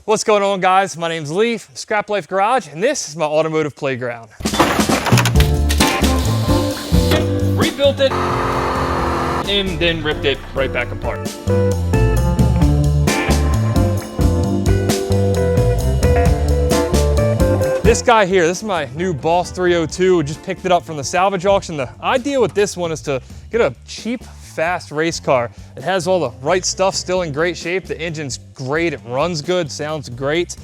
What's going on, guys? My name's Lee from Scraplife Garage, and this is my automotive playground. Rebuilt it and then ripped it right back apart. This guy here, this is my new Boss 302. Just picked it up from the salvage auction. The idea with this one is to get a cheap, fast race car. It has all the right stuff, still in great shape. The engine's great, it runs good, sounds great.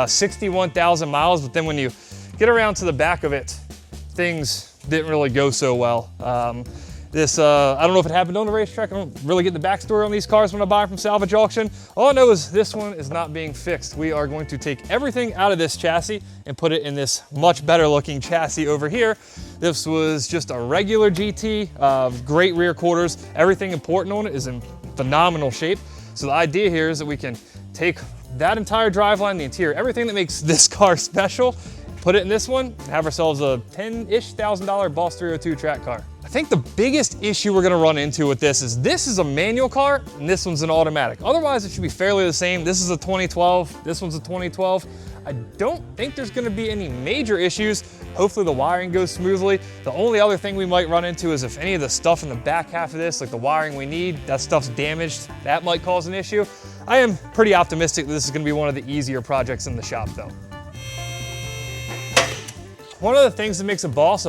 61,000 miles, but then when you get around to the back of it, things didn't really go so well. I don't know if it happened on the racetrack. I don't really get the backstory on these cars when I buy them from salvage auction. All I know is this one is not being fixed. We are going to take everything out of this chassis and put it in this much better looking chassis over here. This was just a regular GT, great rear quarters. Everything important on it is in phenomenal shape. So the idea here is that we can take that entire driveline, the interior, everything that makes this car special, put it in this one, and have ourselves a $10,000-ish Boss 302 track car. I think the biggest issue we're gonna run into with this is a manual car and this one's an automatic. Otherwise, it should be fairly the same. This is a 2012, this one's a 2012. I don't think there's gonna be any major issues. Hopefully the wiring goes smoothly. The only other thing we might run into is if any of the stuff in the back half of this, like the wiring we need, that stuff's damaged, that might cause an issue. I am pretty optimistic that this is gonna be one of the easier projects in the shop though. One of the things that makes a boss,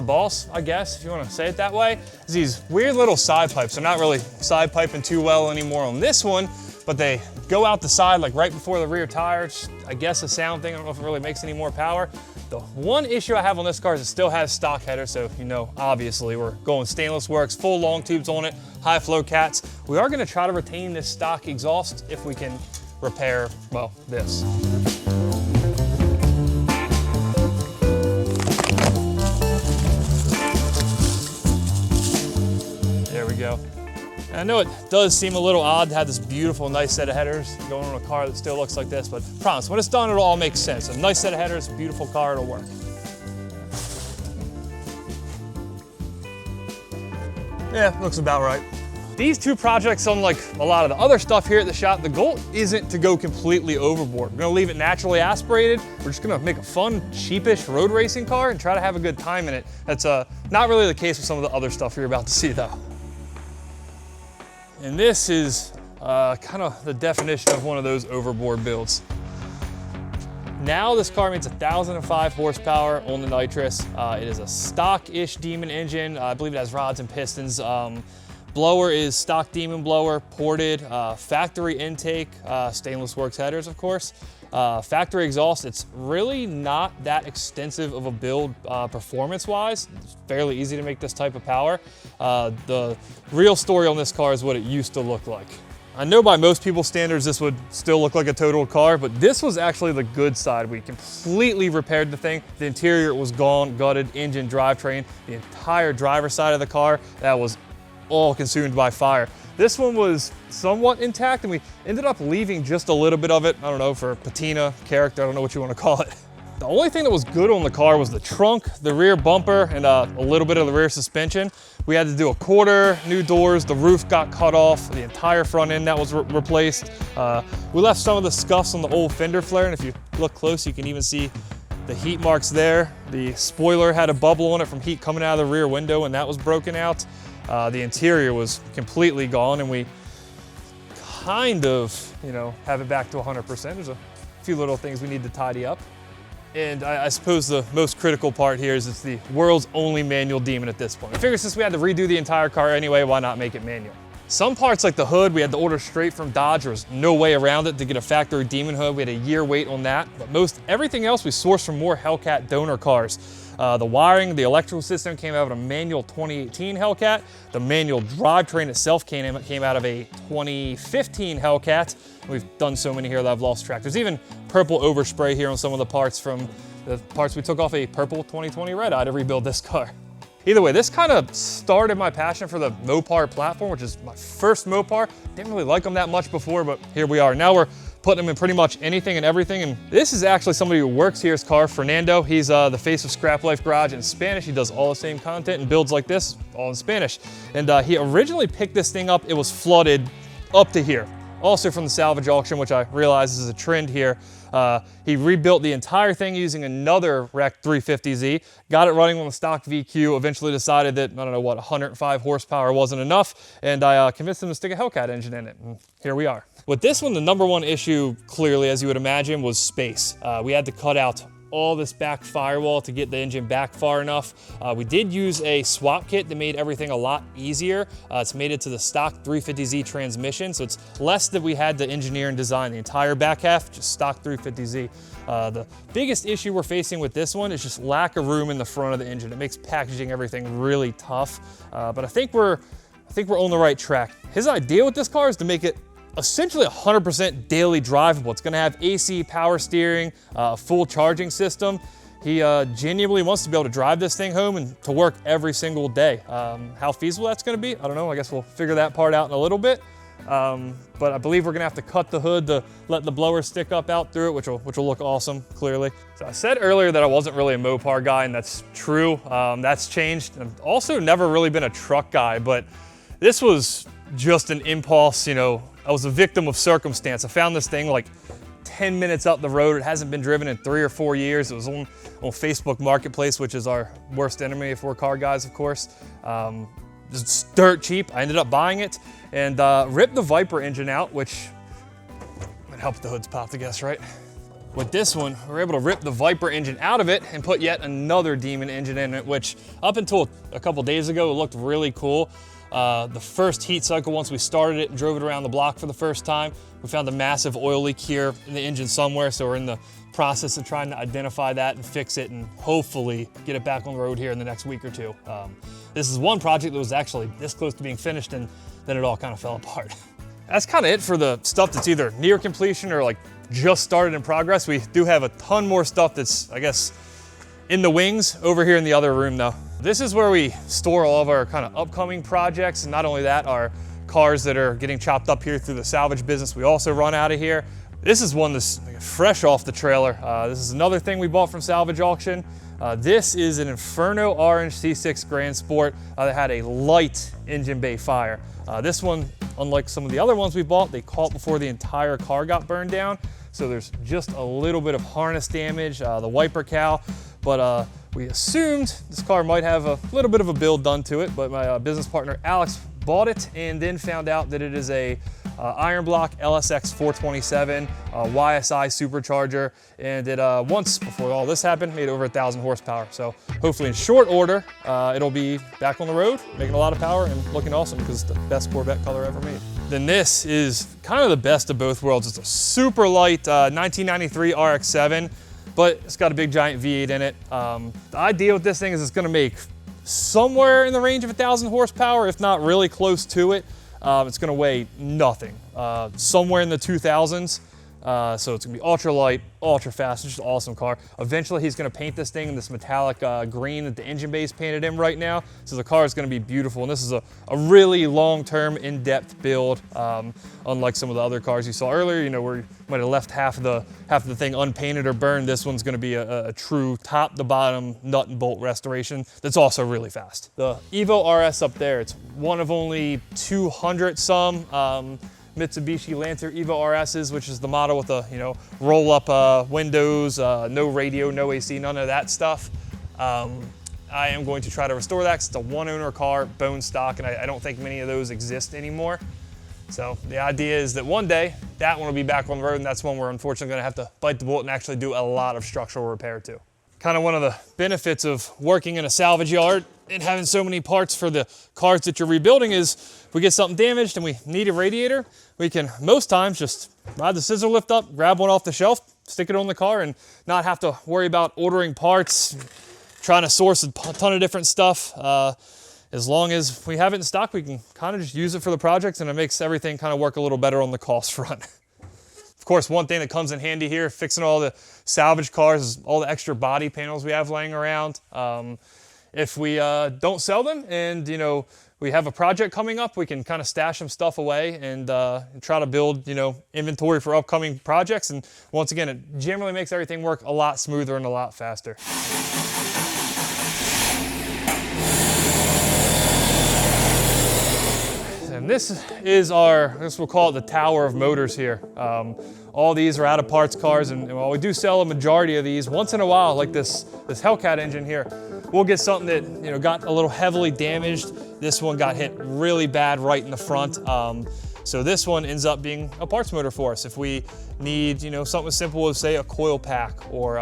I guess, if you want to say it that way, is these weird little side pipes. They're not really side piping too well anymore on this one, but they go out the side like right before the rear tire. It's, I guess, a sound thing. I don't know if it really makes any more power. The one issue I have on this car is it still has stock headers, so you know, obviously we're going stainless works, full long tubes on it, high flow cats. We are going to try to retain this stock exhaust if we can repair, well, this. Go. And I know it does seem a little odd to have this beautiful, nice set of headers going on a car that still looks like this, but I promise, when it's done, it'll all make sense. A nice set of headers, beautiful car, it'll work. Yeah, looks about right. These two projects, unlike a lot of the other stuff here at the shop, the goal isn't to go completely overboard. We're gonna leave it naturally aspirated. We're just gonna make a fun, cheapish road racing car and try to have a good time in it. That's not really the case with some of the other stuff you're about to see though. And this is kind of the definition of one of those overboard builds. Now this car makes 1,005 horsepower on the nitrous. It is a stock-ish Demon engine. I believe it has rods and pistons. Blower is stock Demon blower, ported, factory intake, stainless works headers, of course. Factory exhaust, it's really not that extensive of a build performance-wise. It's fairly easy to make this type of power. The real story on this car is what it used to look like. I know by most people's standards this would still look like a total car, but this was actually the good side. We completely repaired the thing. The interior was gone, gutted, engine, drivetrain, the entire driver's side of the car, that was all consumed by fire. This one was somewhat intact and we ended up leaving just a little bit of it, I don't know, for patina, character, I don't know what you want to call it. The only thing that was good on the car was the trunk, the rear bumper, and a little bit of the rear suspension. We had to do a quarter, new doors, the roof got cut off, the entire front end that was replaced. We left some of the scuffs on the old fender flare, and if you look close, you can even see the heat marks there. The spoiler had a bubble on it from heat coming out of the rear window, and that was broken out. The interior was completely gone, and we kind of, you know, have it back to 100%. There's a few little things we need to tidy up. And I suppose the most critical part here is it's the world's only manual Demon at this point. I figured since we had to redo the entire car anyway, why not make it manual? Some parts like the hood, we had to order straight from Dodge. There was no way around it to get a factory Demon hood. We had a year wait on that. But everything else we sourced from more Hellcat donor cars. The wiring, the electrical system came out of a manual 2018 Hellcat. The manual drivetrain itself came out of a 2015 Hellcat. We've done so many here that I've lost track. There's even purple overspray here on some of the parts from the parts we took off a purple 2020 Red Eye to rebuild this car. Either way, this kind of started my passion for the Mopar platform, which is my first Mopar. Didn't really like them that much before, but here we are. Now we're putting them in pretty much anything and everything. And this is actually somebody who works here's car, Fernando. He's the face of Scraplife Garage in Spanish. He does all the same content and builds like this, all in Spanish. And he originally picked this thing up. It was flooded up to here. also from the salvage auction, which I realize is a trend here. He rebuilt the entire thing using another wrecked 350Z, got it running on the stock VQ, eventually decided that, I don't know what, 105 horsepower wasn't enough, and I convinced him to stick a Hellcat engine in it, and here we are. With this one, the number one issue, clearly, as you would imagine, was space. We had to cut out all this back firewall to get the engine back far enough. We did use a swap kit that made everything a lot easier. It's made it to the stock 350Z transmission, so it's less that we had to engineer and design the entire back half, just stock 350Z. The biggest issue we're facing with this one is just lack of room in the front of the engine. It makes packaging everything really tough, but I think we're on the right track. His idea with this car is to make it essentially 100% daily drivable. It's gonna have AC power steering, a full charging system. He genuinely wants to be able to drive this thing home and to work every single day. How feasible that's gonna be, I don't know. I guess we'll figure that part out in a little bit. But I believe we're gonna have to cut the hood to let the blower stick up out through it, which will look awesome, clearly. So I said earlier that I wasn't really a Mopar guy, and that's true. That's changed. I've also never really been a truck guy, but this was just an impulse, you know. I was a victim of circumstance. I found this thing like 10 minutes up the road. It hasn't been driven in 3 or 4 years. It was on Facebook Marketplace, which is our worst enemy if we're car guys, of course. Just dirt cheap. I ended up buying it and ripped the Viper engine out, which might help the hood's popped, I guess, right? With this one, we were able to rip the Viper engine out of it and put yet another Demon engine in it, which up until a couple days ago, it looked really cool. The first heat cycle, once we started it and drove it around the block for the first time, we found a massive oil leak here in the engine somewhere, so we're in the process of trying to identify that and fix it and hopefully get it back on the road here in the next week or two. This is one project that was actually this close to being finished, and then it all kind of fell apart. That's kind of it for the stuff that's either near completion or like just started in progress. We do have a ton more stuff that's, I guess, in the wings over here in the other room though. This is where we store all of our kind of upcoming projects. And not only that, our cars that are getting chopped up here through the salvage business, we also run out of here. This is one that's fresh off the trailer. This is another thing we bought from salvage auction. This is an Inferno Orange C6 Grand Sport that had a light engine bay fire. This one, unlike some of the other ones we bought, they caught before the entire car got burned down. So there's just a little bit of harness damage, the wiper cowl, but we assumed this car might have a little bit of a build done to it, but my business partner Alex bought it and then found out that it is a iron block LSX 427 YSI supercharger, and it once before all this happened made over 1,000 horsepower. So hopefully in short order it'll be back on the road making a lot of power and looking awesome because it's the best Corvette color ever made. Then this is kind of the best of both worlds. It's a super light 1993 RX7, but it's got a big giant V8 in it. The idea with this thing is it's gonna make somewhere in the range of 1,000 horsepower, if not really close to it. It's gonna weigh nothing, somewhere in the 2000s. So it's gonna be ultra light, ultra fast. It's just an awesome car. Eventually he's gonna paint this thing in this metallic green that the engine bay is painted in right now. So the car is gonna be beautiful. And this is a really long-term, in-depth build. Unlike some of the other cars you saw earlier, you know, where you might have left half of the thing unpainted or burned. This one's gonna be a true top to bottom nut and bolt restoration that's also really fast. The Evo RS up there, it's one of only 200 some Mitsubishi Lancer Evo RSs, which is the model with the, you know, roll up windows, no radio, no AC, none of that stuff. I am going to try to restore that 'cause it's a one owner car, bone stock, and I don't think many of those exist anymore. So the idea is that one day that one will be back on the road, and that's one we're unfortunately gonna have to bite the bullet and actually do a lot of structural repair to. Kind of one of the benefits of working in a salvage yard and having so many parts for the cars that you're rebuilding is if we get something damaged and we need a radiator, we can most times just ride the scissor lift up, grab one off the shelf, stick it on the car, and not have to worry about ordering parts, trying to source a ton of different stuff. As long as we have it in stock, we can kind of just use it for the projects, and it makes everything kind of work a little better on the cost front. Of course, one thing that comes in handy here, fixing all the salvage cars, is all the extra body panels we have laying around. If we don't sell them and, you know, we have a project coming up, we can kind of stash some stuff away and try to build, you know, inventory for upcoming projects. And once again, it generally makes everything work a lot smoother and a lot faster. And And this is we'll call it the tower of motors here. All these are out of parts cars, and while we do sell a majority of these, once in a while, like this Hellcat engine here, we'll get something that got a little heavily damaged. This one got hit really bad right in the front. So this one ends up being a parts motor for us. If we need, something as simple as say a coil pack or,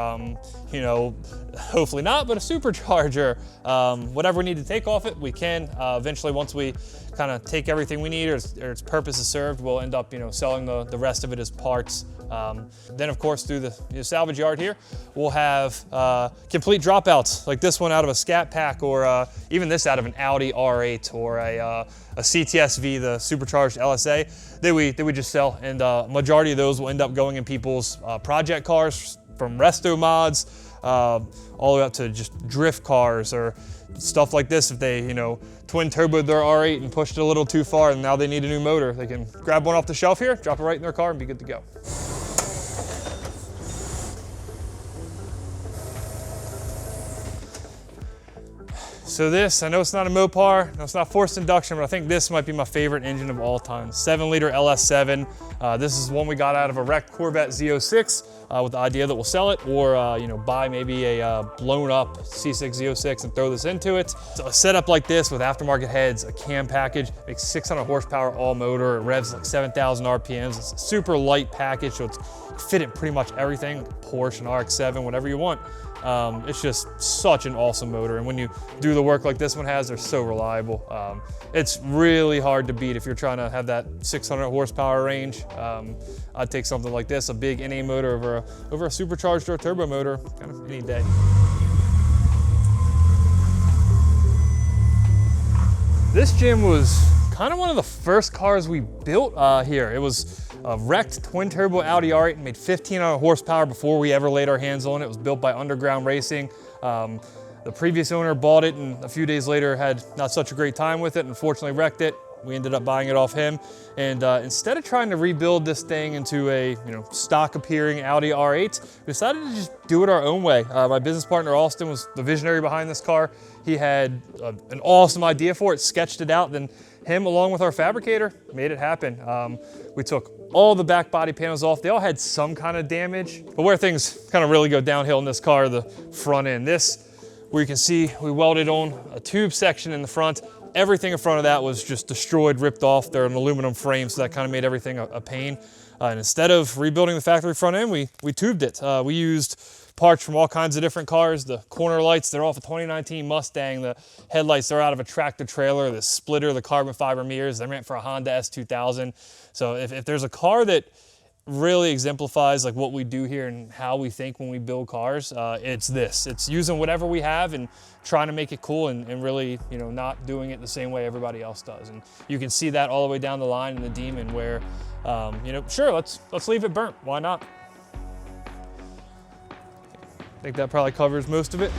hopefully not, but a supercharger, whatever we need to take off it, we can. Eventually, once we kind of take everything we need or its purpose is served, we'll end up, selling the rest of it as parts. Then of course, through the salvage yard here, we'll have complete dropouts, like this one out of a Scat Pack, or even this out of an Audi R8 or a CTS-V, the supercharged LSA, that we just sell. And majority of those will end up going in people's project cars, from resto mods, all the way up to just drift cars or stuff like this. If they, twin turboed their R8 and pushed it a little too far and now they need a new motor, they can grab one off the shelf here, drop it right in their car and be good to go. So this, I know it's not a Mopar, no, it's not forced induction, but I think this might be my favorite engine of all time. 7-liter LS7. This is one we got out of a wrecked Corvette Z06 with the idea that we'll sell it, or buy maybe a blown up C6 Z06 and throw this into it. So a setup like this with aftermarket heads, a cam package, makes 600 horsepower all motor, it revs like 7,000 RPMs. It's a super light package, so it's fit in pretty much everything, Porsche and RX7, whatever you want. It's just such an awesome motor, and when you do the work like this one has, they're so reliable. It's really hard to beat if you're trying to have that 600 horsepower range. I'd take something like this, a big NA motor over a supercharged or a turbo motor, kind of any day. This gym was kind of one of the first cars we built here. It was a wrecked twin turbo Audi R8 and made 1,500 horsepower before we ever laid our hands on it. It was built by Underground Racing. The previous owner bought it and a few days later had not such a great time with it, and unfortunately wrecked it. We ended up buying it off him. And instead of trying to rebuild this thing into a stock appearing Audi R8, we decided to just do it our own way. My business partner Austin was the visionary behind this car. He had an awesome idea for it, sketched it out, then him along with our fabricator made it happen. We took all the back body panels off. They all had some kind of damage, but where things kind of really go downhill in this car, the front end. This, where you can see we welded on a tube section in the front. Everything in front of that was just destroyed, ripped off. They're an aluminum frame, so that kind of made everything a pain. And instead of rebuilding the factory front end, we tubed it. We used parts from all kinds of different cars. The corner lights, they're off a 2019 Mustang. The headlights, they're out of a tractor trailer. The splitter, the carbon fiber mirrors, they're meant for a Honda S2000. So if there's a car that really exemplifies like what we do here and how we think when we build cars, it's this. It's using whatever we have and trying to make it cool and really, not doing it the same way everybody else does. And you can see that all the way down the line in the Demon where, sure, let's leave it burnt. Why not? I think that probably covers most of it.